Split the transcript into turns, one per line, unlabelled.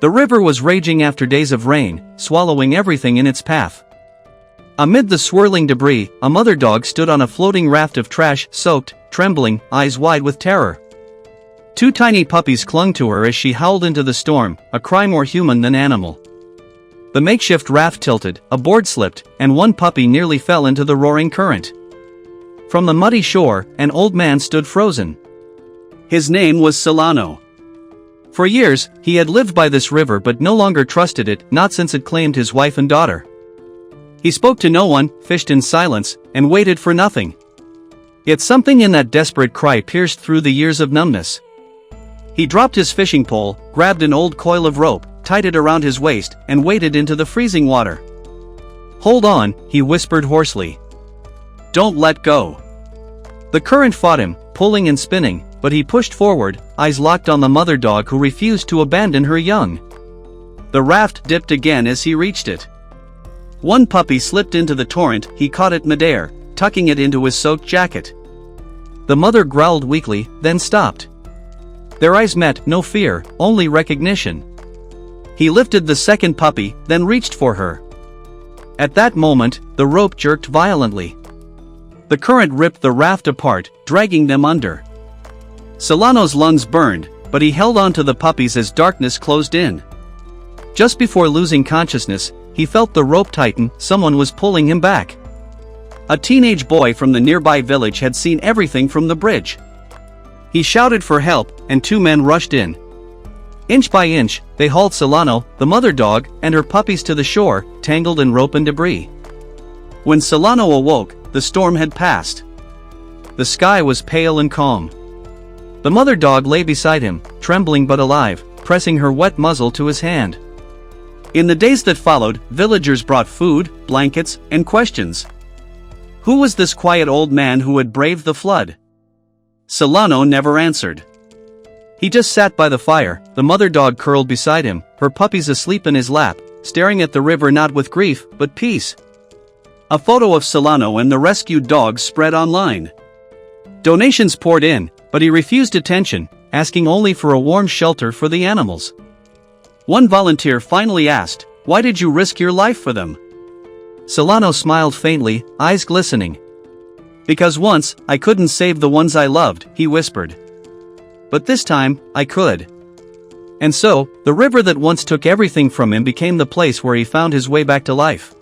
The river was raging after days of rain, swallowing everything in its path. Amid the swirling debris, a mother dog stood on a floating raft of trash, soaked, trembling, eyes wide with terror. Two tiny puppies clung to her as she howled into the storm, a cry more human than animal. The makeshift raft tilted, a board slipped, and one puppy nearly fell into the roaring current. From the muddy shore, an old man stood frozen. His name was Solano. For years, he had lived by this river but no longer trusted it, not since it claimed his wife and daughter. He spoke to no one, fished in silence, and waited for nothing. Yet something in that desperate cry pierced through the years of numbness. He dropped his fishing pole, grabbed an old coil of rope, tied it around his waist, and waded into the freezing water. "Hold on," he whispered hoarsely. "Don't let go." The current fought him, pulling and spinning, but he pushed forward, eyes locked on the mother dog who refused to abandon her young. The raft dipped again as he reached it. One puppy slipped into the torrent, he caught it midair, tucking it into his soaked jacket. The mother growled weakly, then stopped. Their eyes met, no fear, only recognition. He lifted the second puppy, then reached for her. At that moment, the rope jerked violently. The current ripped the raft apart, dragging them under. Solano's lungs burned, but he held on to the puppies as darkness closed in. Just before losing consciousness, he felt the rope tighten, someone was pulling him back. A teenage boy from the nearby village had seen everything from the bridge. He shouted for help, and two men rushed in. Inch by inch, they hauled Solano, the mother dog, and her puppies to the shore, tangled in rope and debris. When Solano awoke, the storm had passed. The sky was pale and calm. The mother dog lay beside him, trembling but alive, pressing her wet muzzle to his hand. In the days that followed, villagers brought food, blankets, and questions. Who was this quiet old man who had braved the flood? Solano never answered. He just sat by the fire, the mother dog curled beside him, her puppies asleep in his lap, staring at the river not with grief, but peace. A photo of Solano and the rescued dogs spread online. Donations poured in, but he refused attention, asking only for a warm shelter for the animals. One volunteer finally asked, "Why did you risk your life for them?" Solano smiled faintly, eyes glistening. "Because once, I couldn't save the ones I loved," he whispered. "But this time, I could." And so, the river that once took everything from him became the place where he found his way back to life.